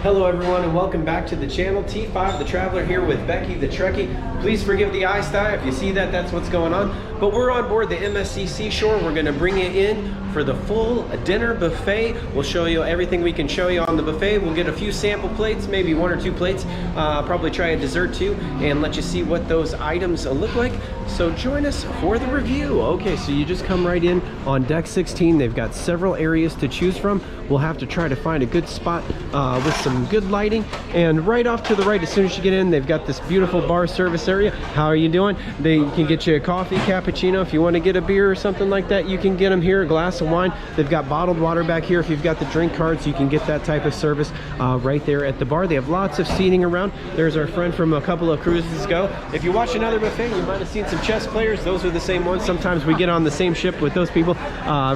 Hello everyone and welcome back to the channel. T5 the Traveler here with Becky the Trekkie. Please forgive the eye style. If you see that, that's what's going on. But we're on board the MSC Seashore. We're going to bring you in for the full dinner buffet. We'll show you everything we can show you on the buffet. We'll get a few sample plates, maybe 1 or 2 plates. Probably try a dessert too and let you see what those items look like. So join us for the review. Okay, so you just come right in on deck 16. They've got several areas to choose from. We'll have to try to find a good spot with some good lighting. And right off to the right, as soon as you get in, they've got this beautiful bar service area. How are you doing? They can get you a coffee, cappuccino. If you want to get a beer or something like that, you can get them here. A glass of wine. They've got bottled water back here. If you've got the drink cards, you can get that type of service right there at the bar. They have lots of seating around. There's our friend from a couple of cruises ago. If you watch another buffet, you might have seen some chess players. Those are the same ones. Sometimes we get on the same ship with those people.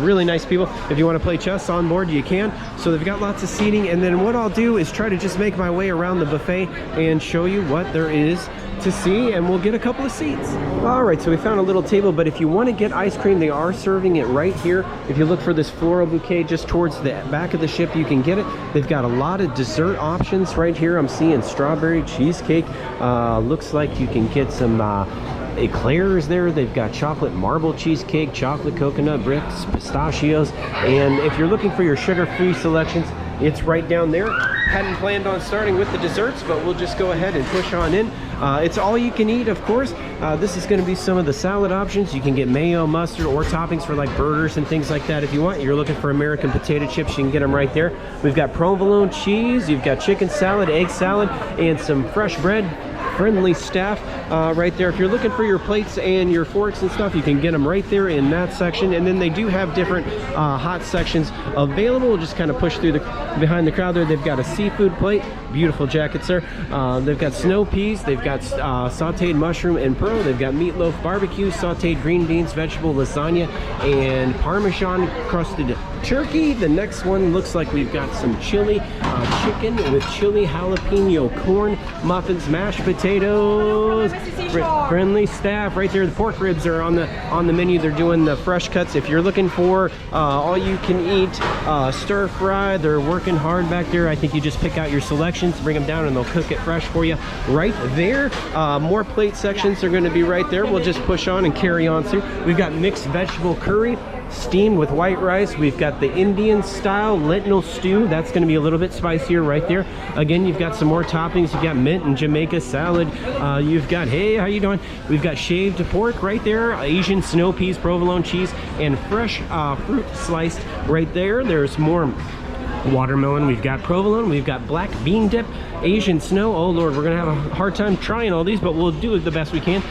Really nice people. If you want to play chess on board, you can. So they've got lots of seating. And then what I'll do is try to just make my way around the buffet and show you what there is to see, and we'll get a couple of seats. All right, so we found a little table, but if you want to get ice cream, they are serving it right here. If you look for this floral bouquet just towards the back of the ship, you can get it. They've got a lot of dessert options right here. I'm seeing strawberry cheesecake. Looks like you can get some eclairs there. They've got chocolate marble cheesecake, chocolate coconut bricks, pistachios, and if you're looking for your sugar-free selections, it's right down there. Hadn't planned on starting with the desserts, but we'll just go ahead and push on in. It's all you can eat, of course. This is going to be some of the salad options. You can get mayo, mustard, or toppings for like burgers and things like that if you want. You're looking for American potato chips, you can get them right there. We've got provolone cheese, you've got chicken salad, egg salad, and some fresh bread. Friendly staff right there. If you're looking for your plates and your forks and stuff, you can get them right there in that section. And then they do have different hot sections available. We'll just kind of push through behind the crowd there. They've got a seafood plate. Beautiful jackets there. They've got snow peas. They've got sauteed mushroom and pearl. They've got meatloaf barbecue, sauteed green beans, vegetable lasagna, and Parmesan crusted turkey. The next one looks like we've got some chili chicken with chili jalapeno corn muffins, mashed potatoes. Friendly staff right there. The pork ribs are on the menu. They're doing the fresh cuts. If you're looking for all you can eat stir fry, they're working hard back there. I think you just pick out your selections, bring them down, and they'll cook it fresh for you right there. More plate sections are going to be right there. We'll just push on and carry on through. We've got mixed vegetable curry steamed with white rice. We've got the Indian style lentil stew. That's going to be a little bit spicier right there. Again, you've got some more toppings. You've got mint and Jamaica salad. You've got, hey, how you doing? We've got shaved pork right there, Asian snow peas, provolone cheese, and fresh fruit sliced right there. There's more watermelon. We've got provolone. We've got black bean dip, Asian snow. Oh Lord, we're gonna have a hard time trying all these, but we'll do the best we can.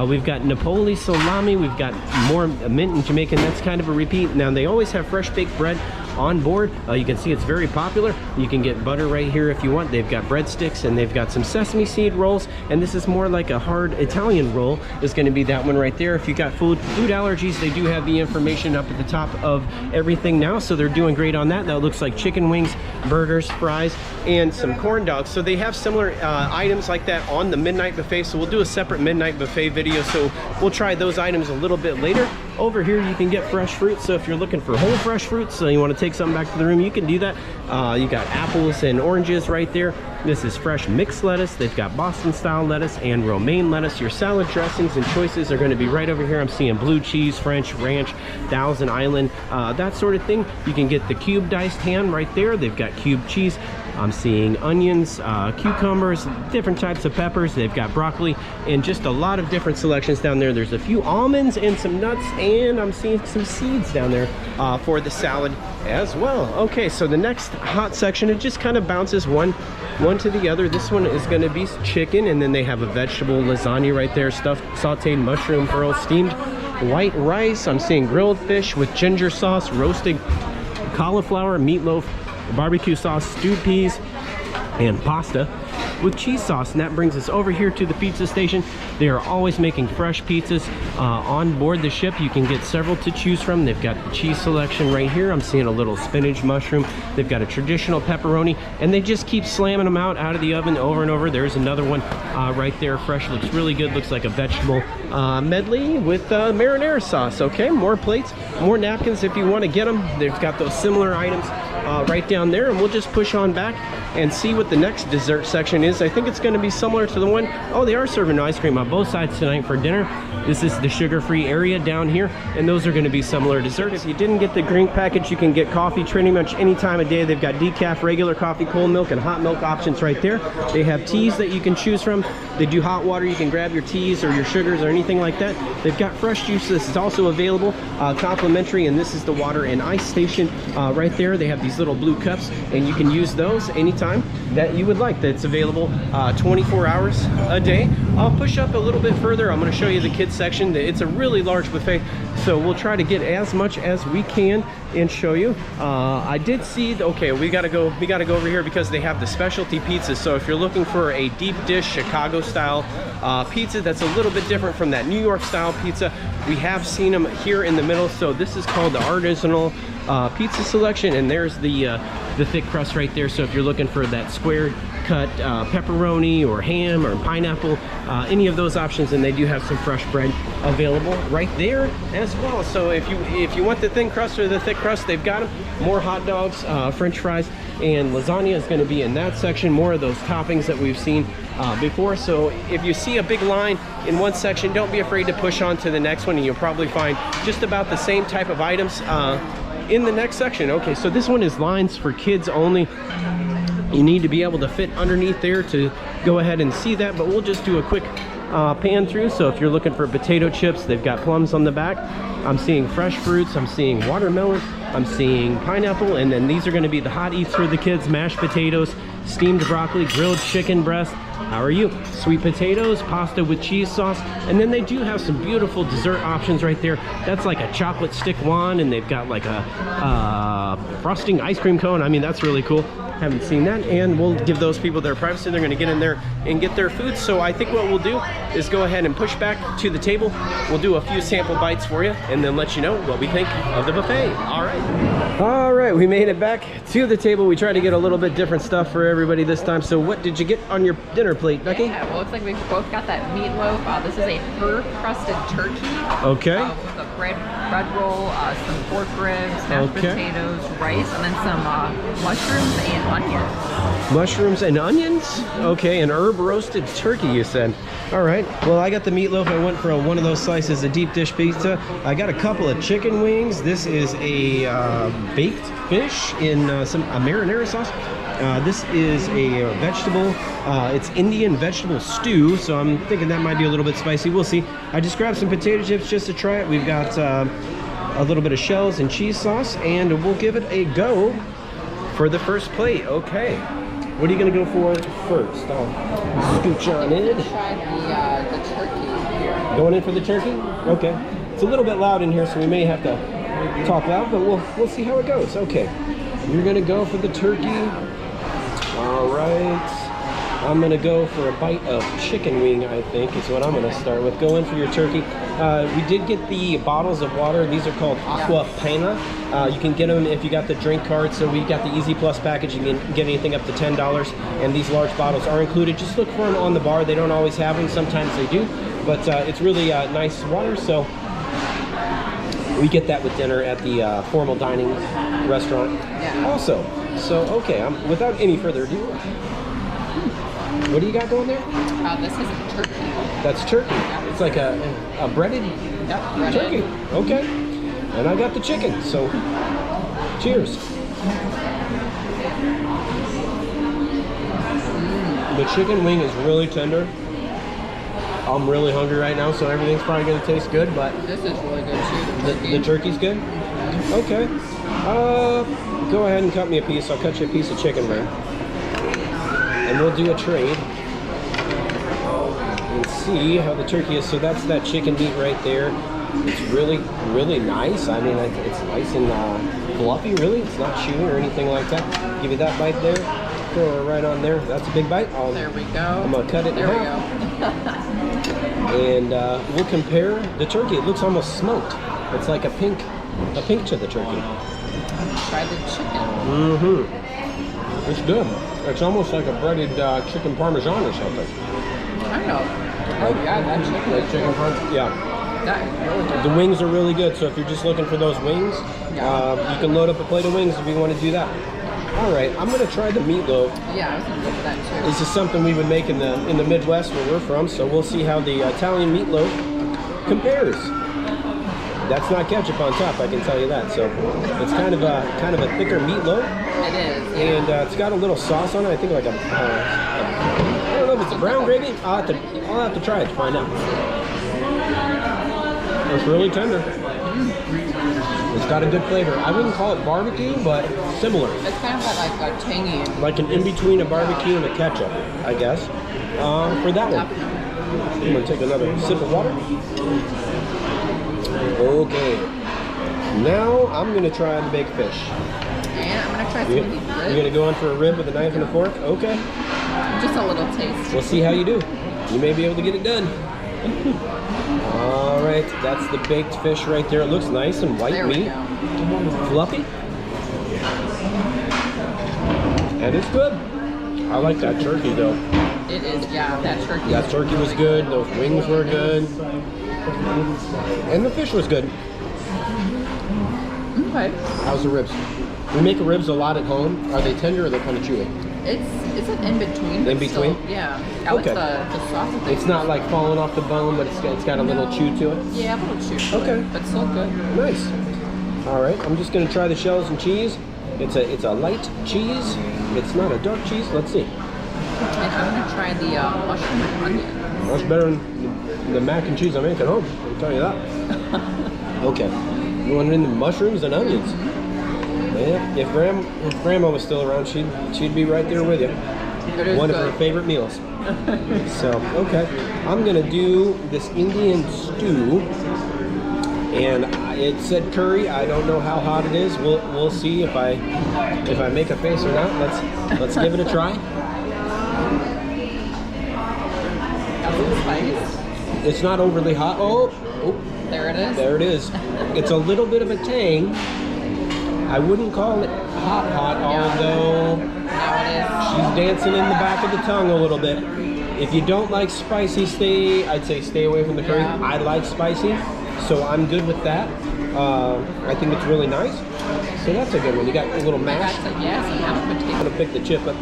We've got Napoli salami. We've got more mint and Jamaican. That's kind of a repeat. Now they always have fresh baked bread on board. You can see it's very popular. You can get butter right here if you want. They've got breadsticks and they've got some sesame seed rolls, and this is more like a hard Italian roll. Is going to be that one right there. If you got food allergies, they do have the information up at the top of everything now, so they're doing great on that. That looks like chicken wings, burgers, fries, and some corn dogs. So they have similar items like that on the midnight buffet, so we'll do a separate midnight buffet video, so we'll try those items a little bit later. Over here you can get fresh fruit, so if you're looking for whole fresh fruits, so you want to take something back to the room, you can do that. You got apples and oranges right there. This is fresh mixed lettuce. They've got Boston style lettuce and romaine lettuce. Your salad dressings and choices are going to be right over here. I'm seeing blue cheese, French, ranch, Thousand Island, that sort of thing. You can get the cube diced ham right there. They've got cube cheese. I'm seeing onions, cucumbers, different types of peppers. They've got broccoli and just a lot of different selections down there. There's a few almonds and some nuts, and I'm seeing some seeds down there for the salad as well. Okay, so the next hot section, it just kind of bounces one to the other. This one is going to be chicken, and then they have a vegetable lasagna right there, stuffed sauteed mushroom pearl, steamed white rice. I'm seeing grilled fish with ginger sauce, roasted cauliflower, meatloaf, barbecue sauce, stewed peas, and pasta with cheese sauce. And that brings us over here to the pizza station. They are always making fresh pizzas on board the ship. You can get several to choose from. They've got the cheese selection right here. I'm seeing a little spinach mushroom. They've got a traditional pepperoni, and they just keep slamming them out of the oven over and over. There's another one right there, fresh. Looks really good. Looks like a vegetable medley with marinara sauce. Okay, more plates, more napkins if you want to get them. They've got those similar items right down there, and we'll just push on back and see what the next dessert section is. I think it's going to be similar to the one. Oh, they are serving ice cream on both sides tonight for dinner. This is the sugar-free area down here, and those are going to be similar desserts. If you didn't get the drink package, you can get coffee pretty much any time of day. They've got decaf, regular coffee, cold milk, and hot milk options right there. They have teas that you can choose from. They do hot water. You can grab your teas or your sugars or anything like that. They've got fresh juice. This is also available, complimentary, and this is the water and ice station right there. They have these little blue cups, and you can use those anytime that you would like. That's available 24 hours a day. I'll push up a little bit further. I'm going to show you the kids section. It's a really large buffet, so we'll try to get as much as we can and show you. I did see, okay, we gotta go over here because they have the specialty pizzas. So if you're looking for a deep dish Chicago style pizza that's a little bit different from that New York style pizza, we have seen them here in the middle. So this is called the artisanal pizza selection, and there's the thick crust right there. So if you're looking for that squared cut pepperoni or ham or pineapple, any of those options, and they do have some fresh bread available right there as well. So if you want the thin crust or the thick crust, they've got them. More hot dogs, french fries, and lasagna is going to be in that section. More of those toppings that we've seen before. So if you see a big line in one section, don't be afraid to push on to the next one, and you'll probably find just about the same type of items in the next section. Okay, so this one is lines for kids only. You need to be able to fit underneath there to go ahead and see that, but we'll just do a quick pan through. So if you're looking for potato chips, they've got plums on the back. I'm seeing fresh fruits, I'm seeing watermelon, I'm seeing pineapple, and then these are going to be the hot eats for the kids: mashed potatoes, steamed broccoli, grilled chicken breast. How are you? Sweet potatoes, pasta with cheese sauce, and then they do have some beautiful dessert options right there. That's like a chocolate stick wand, and they've got like a frosting ice cream cone. I mean, that's really cool. Haven't seen that, and we'll give those people their privacy. They're going to get in there and get their food. So I think what we'll do is go ahead and push back to the table. We'll do a few sample bites for you and then let you know what we think of the buffet. All right, we made it back to the table. We tried to get a little bit different stuff for everybody this time. So what did you get on your dinner plate, Becky? Yeah, well, it looks like we've both got that meatloaf. This is a fur-crusted turkey. Okay. With a bread roll, some pork ribs, mashed potatoes, rice, and then some mushrooms and onions. Mushrooms and onions? Okay, an herb roasted turkey, you said. All right, well, I got the meatloaf. I went for one of those slices of deep dish pizza. I got a couple of chicken wings. This is a baked fish in a marinara sauce. This is a vegetable, it's Indian vegetable stew, so I'm thinking that might be a little bit spicy. We'll see. I just grabbed some potato chips just to try it. We've got a little bit of shells and cheese sauce, and we'll give it a go for the first plate. Okay, what are you gonna go for first? I'll scooch on in. Try the turkey here. Going in for the turkey? Okay. It's a little bit loud in here, so we may have to talk loud, but we'll see how it goes. Okay, you're gonna go for the turkey. All right. I'm gonna go for a bite of chicken wing, I think, is what I'm gonna start with. Go in for your turkey. We did get the bottles of water. These are called Aqua Pena. You can get them if you got the drink card. So we got the Easy Plus package. You can get anything up to $10, and these large bottles are included. Just look for them on the bar. They don't always have them. Sometimes they do, but it's really nice water. So we get that with dinner at the formal dining restaurant. Also, so okay. Without any further ado, what do you got going there? This is turkey. That's turkey. It's like a breaded turkey. Okay. And I got the chicken, so cheers. The chicken wing is really tender. I'm really hungry right now, so everything's probably going to taste good, but this is really good too. The turkey's good? Okay. Go ahead and cut me a piece. I'll cut you a piece of chicken there. And we'll do a trade and see how the turkey is. So that's that chicken meat right there. It's really, really nice. I mean, it's nice and fluffy, really. It's not chewy or anything like that. Give you that bite there. Throw it right on there. That's a big bite. There we go. I'm going to cut it in half. And we'll compare the turkey. It looks almost smoked. It's like a pink to the turkey. Try the chicken. Mm-hmm. It's good. It's almost like a breaded chicken parmesan or something. I know. Oh yeah, that chicken. Yeah. That is really good. The wings are really good. So if you're just looking for those wings, you can load up a plate of wings if you want to do that. All right, I'm gonna try the meatloaf. Yeah, I was gonna look at that too. This is something we would make in the Midwest where we're from, so we'll see how the Italian meatloaf compares. That's not ketchup on top, I can tell you that. So it's kind of a thicker meatloaf. It is. Yeah. And it's got a little sauce on it. I think like I don't know if it's a brown gravy. I'll have to try it to find out. It's really tender. It's got a good flavor. I wouldn't call it barbecue, but similar. It's kind of like a tangy. Like an in-between a barbecue and a ketchup, I guess. For that one. I'm gonna take another sip of water. Okay. Now I'm gonna try the baked fish. And I'm gonna try some of these ribs. You're gonna go in for a rib with a knife and a fork? Okay. Just a little taste. We'll see how you do. You may be able to get it done. All right, that's the baked fish right there. It looks nice and white meat. Fluffy. And it's good. I like that turkey though. It is, yeah, that turkey. That turkey was good. Those wings were good. And the fish was good. Okay. How's the ribs? We make ribs a lot at home. Are they tender or are they kind of chewy? It's an in-between. In between? Yeah. I like the sauce that they It's not like falling off the bone, but it's got a little chew to it? Yeah, a little chew. Okay. But still good. Nice. All right, I'm just gonna try the shells and cheese. It's a light cheese. It's not a dark cheese. Let's see. And I'm gonna try the mushroom and onion. That's better than the mac and cheese I make at home. I'll tell you that. Okay. You want in the mushrooms and onions? Yeah. If Grandma was still around, she'd be right there with you. It is One good. of her favorite meals. So okay, I'm gonna do this Indian stew. And it said curry. I don't know how hot it is. We'll see if I make a face or not. Let's give it a try. It's not overly hot. Oh, there it is. There it is. It's a little bit of a tang. I wouldn't call it hot, although she's dancing in the back of the tongue a little bit. If you don't like spicy, I'd say stay away from the curry. Yeah. I like spicy, so I'm good with that. I think it's really nice. So that's a good one. You got a little mash. Yes, and have a potato. I'm gonna pick the chip up.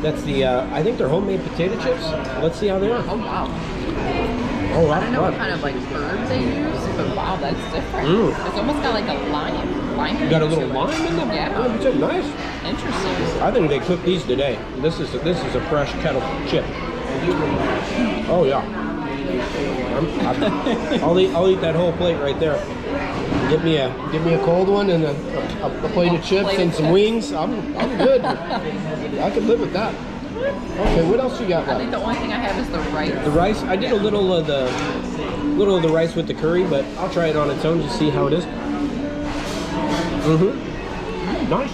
That's the, I think they're homemade potato chips. Let's see how they are. Oh, wow. Oh, I don't know what kind of like herb they use, but wow, that's different. It's almost got like a lime. You got a little lime in them? Yeah. Oh, nice. Interesting. I think they cooked these today. This is a fresh kettle chip. Oh yeah. I'll eat that whole plate right there. Give me a cold one and a plate of chips and some wings. I'm good. I could live with that. Okay, what else you got left? I think the only thing I have is the rice. The rice? I did a little of the rice with the curry, but I'll try it on its own to see how it is. Nice.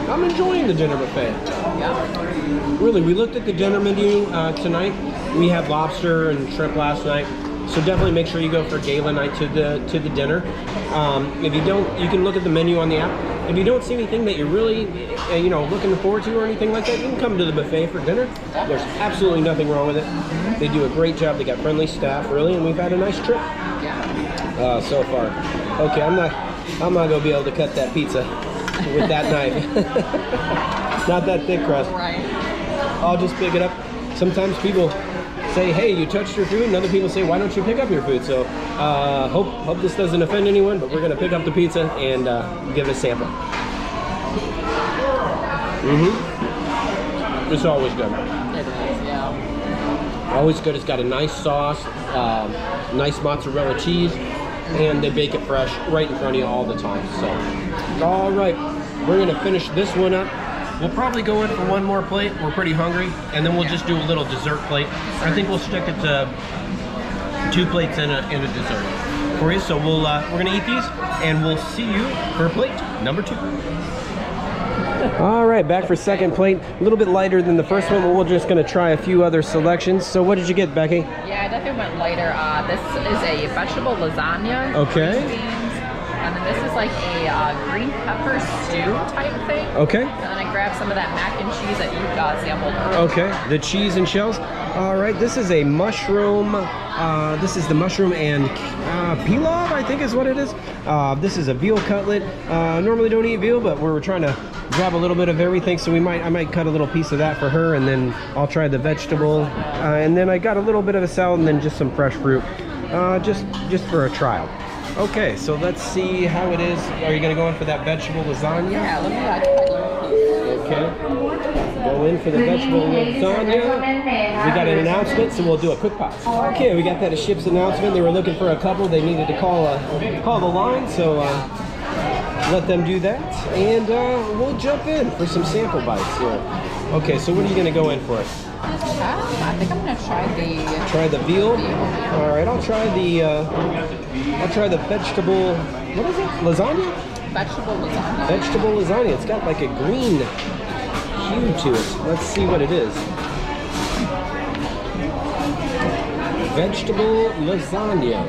I'm enjoying the dinner buffet. Yeah. Really, we looked at the dinner menu tonight. We had lobster and shrimp last night, so definitely make sure you go for gala night to the dinner. If you don't, you can look at the menu on the app. If you don't see anything that you're really, looking forward to or anything like that, you can come to the buffet for dinner. There's absolutely nothing wrong with it. They do a great job. They got friendly staff, really, and we've had a nice trip so far. Okay, I'm not gonna be able to cut that pizza with that knife. Not that thick crust. Right. I'll just pick it up. Sometimes people say, hey, you touched your food, and other people say, why don't you pick up your food? So hope this doesn't offend anyone, but we're gonna pick up the pizza and give it a sample. It's always good. It is, yeah. Always good. It's got a nice sauce, nice mozzarella cheese, and they bake it fresh right in front of you all the time. So, all right, we're gonna finish this one up. We'll probably go in for one more plate. We're pretty hungry, and then we'll just do a little dessert plate. I think we'll stick it to 2 plates and a dessert for you. So we're gonna eat these, and we'll see you for plate number 2. All right, back for second plate. A little bit lighter than the first one, but we're just gonna try a few other selections. So what did you get, Becky? Yeah, I definitely went lighter. This is a vegetable lasagna. Okay. Green beans, and then this is like a green pepper stew type thing. Okay. And then I grabbed some of that mac and cheese that you sampled earlier. Okay, the cheese and shells. All right, this is a mushroom. This is the mushroom and pilaf, I think is what it is. This is a veal cutlet. Normally don't eat veal, but we're trying to grab a little bit of everything. So I might cut a little piece of that for her, and then I'll try the vegetable. And then I got a little bit of a salad, and then just some fresh fruit, just for a trial. Okay, so let's see how it is. Are you gonna go in for that vegetable lasagna? Yeah, let me cut you a piece. Okay. Go in for the vegetable lasagna. We got an announcement, so we'll do a quick pause. Okay, we got that as Ship's announcement. They were looking for a couple. They needed to call the line, so let them do that. And we'll jump in for some sample bites here. Okay, so what are you gonna go in for? I think I'm gonna try the veal. All right, I'll try the vegetable. What is it? Lasagna? Vegetable lasagna. Vegetable lasagna. It's got like a green hue to it. Let's see what it is. Vegetable lasagna.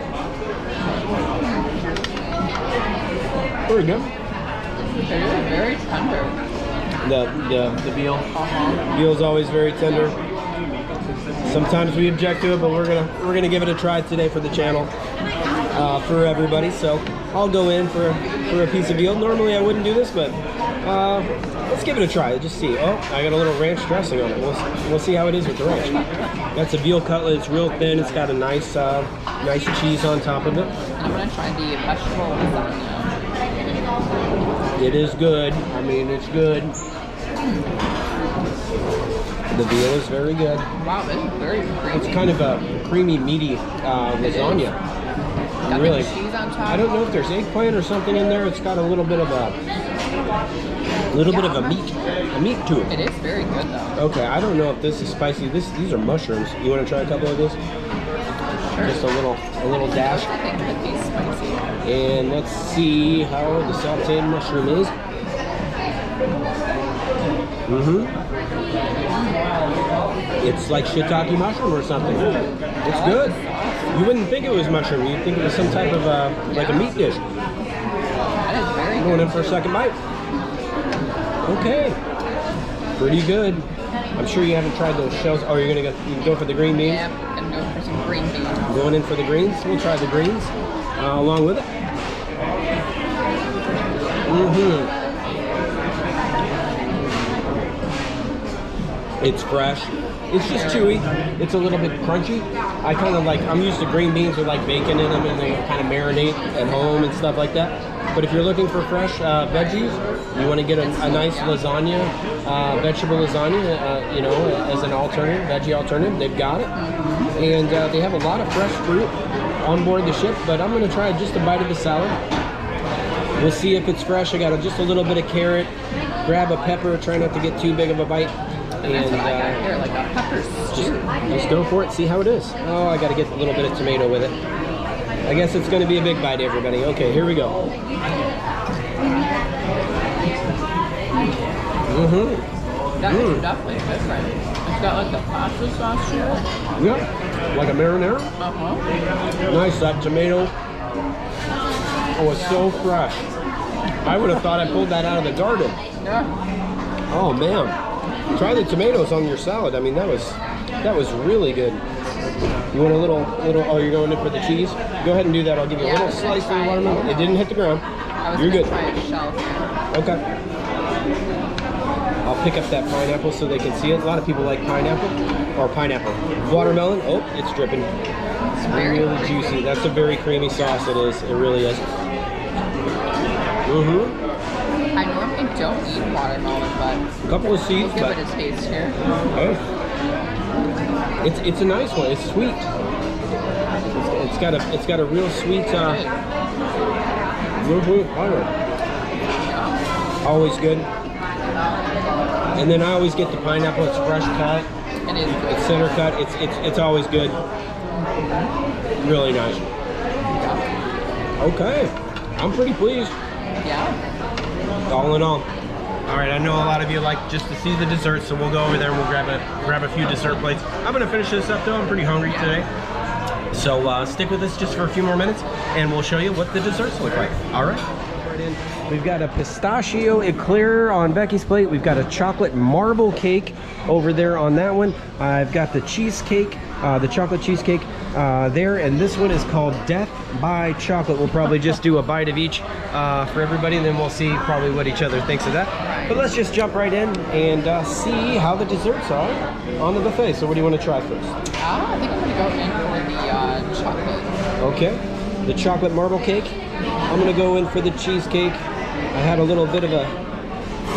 Very good. It is very tender. The veal. Veal's always very tender. Sometimes we object to it, but we're gonna give it a try today for the channel, for everybody. So I'll go in for a piece of veal. Normally I wouldn't do this, but let's give it a try. Just see. Oh, I got a little ranch dressing on it. We'll see how it is with the ranch. That's a veal cutlet. It's real thin. It's got a nice cheese on top of it. I'm gonna try the vegetable lasagna. It is good. I mean, it's good. The veal is very good. Wow, this is very creamy. It's kind of a creamy, meaty lasagna. Got Really. the cheese on top. I don't know if there's eggplant or something in there. It's got a little bit of a meat to it. It is very good though. Okay, I don't know if this is spicy. These are mushrooms. You want to try a couple of this? Sure. Just a little dash. I think it could be spicy. And let's see how the sauteed mushroom is. It's like shiitake mushroom or something. It's good. You wouldn't think it was mushroom. You'd think it was some type of like a meat dish. That is very good. Going in for a second bite. Okay. Pretty good. I'm sure you haven't tried those shells. Oh, you can go for the green beans? Yeah, I'm gonna go for some green beans. Going in for the greens. We'll try the greens along with it. It's fresh. It's just chewy. It's a little bit crunchy. I'm used to green beans with like bacon in them, and they kind of marinate at home and stuff like that. But if you're looking for fresh veggies, you want to get a nice lasagna, vegetable lasagna, as an alternative, veggie alternative, they've got it. And they have a lot of fresh fruit on board the ship, but I'm going to try just a bite of the salad. We'll see if it's fresh. I got just a little bit of carrot, grab a pepper, try not to get too big of a bite. And that's what I got here, like a pepper stew. Just go for it, see how it is. Oh, I got to get a little bit of tomato with it. I guess it's going to be a big bite, everybody. Okay, here we go. That is definitely different. It's got like the pasta sauce to it. Yeah, like a marinara. Nice, that tomato. Oh, it's so fresh. I would have thought I pulled that out of the garden. Yeah. Oh man, try the tomatoes on your salad. I mean, that was really good. You want a little? Oh, you're going in for the cheese? Go ahead and do that. I'll give you a little slice of the watermelon. It didn't hit the ground. You're good. Try a shell here. Okay. I'll pick up that pineapple so they can see it. A lot of people like pineapple. Watermelon. Oh, it's dripping. It's very really juicy. That's a very creamy sauce. It is. It really is. I normally don't eat watermelon, but a couple of seeds, we'll give it a taste here. Okay. It's a nice one. It's sweet. It's got a real sweet flavor. Always good. And then I always get the pineapple. It's fresh cut. It is good. It's center cut. It's always good. Really nice. Okay, I'm pretty pleased. Yeah. All in all. All right, I know a lot of you like just to see the dessert, so we'll go over there and we'll grab a few dessert plates. I'm gonna finish this up though. I'm pretty hungry today. So stick with us just for a few more minutes and we'll show you what the desserts look like. All right. We've got a pistachio eclair on Becky's plate. We've got a chocolate marble cake over there on that one. I've got the cheesecake, the chocolate cheesecake there, and this one is called Death by Chocolate. We'll probably just do a bite of each for everybody, and then we'll see probably what each other thinks of that. But let's just jump right in and see how the desserts are on the buffet. So what do you want to try first? I think I'm gonna go in for the chocolate. Okay, the chocolate marble cake. I'm gonna go in for the cheesecake. I had a little bit of a,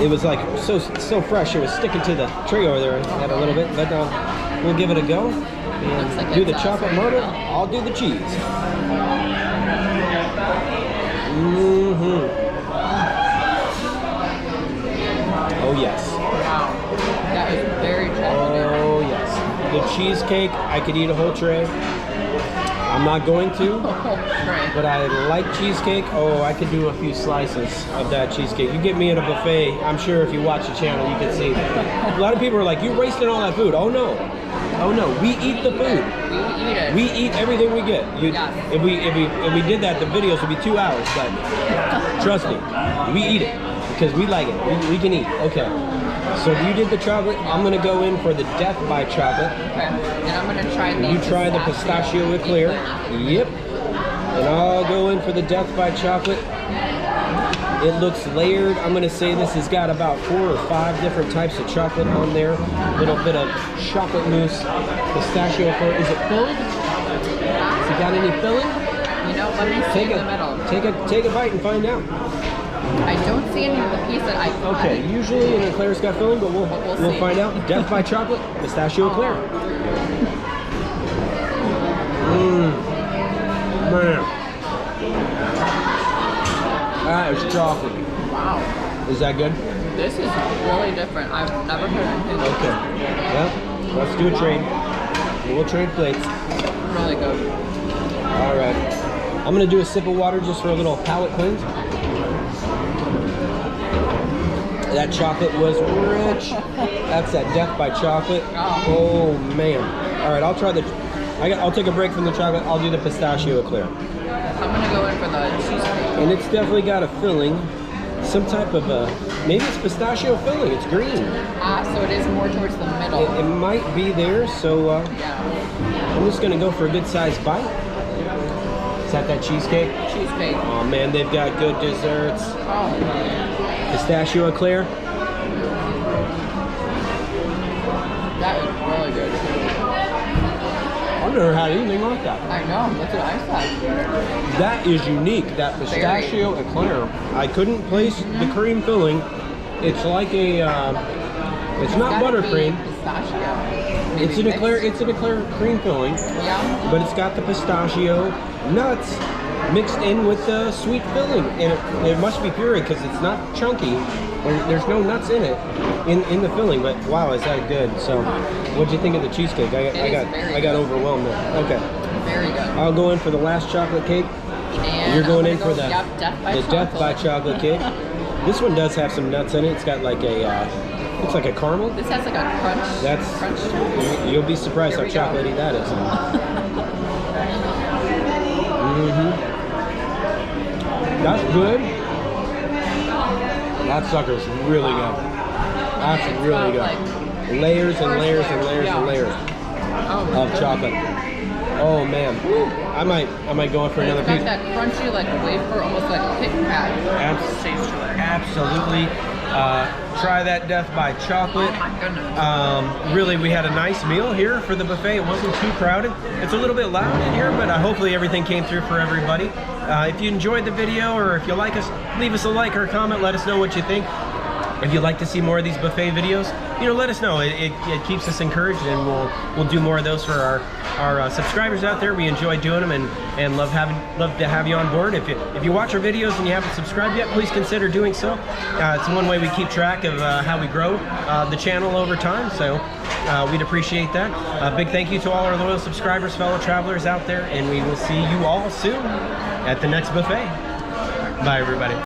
it was like so fresh, it was sticking to the tray over there. I had a little bit, but we'll give it a go. And like do the it's, chocolate marble, I'll do the cheese. Oh yes. Wow, that is very chocolatey. Oh yes. The cheesecake, I could eat a whole tray. I'm not going to, but I like cheesecake. Oh, I could do a few slices of that cheesecake. You get me at a buffet, I'm sure if you watch the channel, you can see. A lot of people are like, you're wasting all that food. Oh no. Oh no, we eat the food. We eat it. We eat everything we get. Yes. If we did that, the videos would be 2 hours, but trust me, we eat it because we like it. We can eat. Okay. So you did the chocolate. I'm gonna go in for the Death by Chocolate. Okay. And I'm gonna try the You try the pistachio eclair. Yep. And I'll go in for the Death by Chocolate. It looks layered. I'm gonna say this has got about 4 or 5 different types of chocolate on there. A little bit of chocolate mousse, pistachio eclair. Is it filling? Has it got any filling? You know, let me see in the middle. Take a bite and find out. I don't see any of the piece that I cut. Okay, usually an eclair's got filling, but we'll see. find out. Death by Chocolate, pistachio eclair. Man. That is chocolate. Wow. Is that good? This is really different. I've never heard anything like Okay. Well, let's do a trade. We'll trade plates. really good. All right. I'm going to do a sip of water just for a little palate cleanse. That chocolate was rich. That's that Death by Chocolate. Oh man. All right, I'll try I'll take a break from the chocolate. I'll do the pistachio eclair. I'm gonna go in for the cheesecake. And it's definitely got a filling, some type of maybe it's pistachio filling. It's green. So it is more towards the middle. It might be there. So Yeah. I'm just gonna go for a good sized bite. Is that cheesecake? Cheesecake. Oh man, they've got good desserts. Oh. Pistachio eclair. That is really good. I've never had anything like that. I know, that's what I said. That is unique, that pistachio eclair. I couldn't place the cream filling. It's like a, it's not buttercream. Pistachio. It's an eclair cream filling. Yeah. But it's got the pistachio nuts mixed in with the sweet filling, and it must be puree because it's not chunky. There's no nuts in it, in the filling. But wow, is that good? So, what'd you think of the cheesecake? I got overwhelmed there. Okay. Very good. I'll go in for the last chocolate cake. And You're going in for the Death by Chocolate cake. This one does have some nuts in it. It's got like a, looks like a caramel. This has like a crunch. Crunch to it. You'll be surprised how chocolatey that is. That's good. That sucker's really good. That's really good. Like layers and layers and layers and layers of chocolate. Oh man, I might go in for another piece. It's got that crunchy like wafer, almost like a Kit Kat. Absolutely. Try that Death by Chocolate. Oh my goodness. Really, we had a nice meal here for the buffet. It wasn't too crowded. It's a little bit loud in here, but hopefully everything came through for everybody. If you enjoyed the video, or if you like us, leave us a like or a comment. Let us know what you think. If you'd like to see more of these buffet videos, let us know. It keeps us encouraged, and we'll do more of those for our subscribers out there. We enjoy doing them, and love to have you on board. If you watch our videos and you haven't subscribed yet, please consider doing so. It's one way we keep track of how we grow the channel over time. So we'd appreciate that. Big thank you to all our loyal subscribers, fellow travelers out there, and we will see you all soon at the next buffet. Bye, everybody.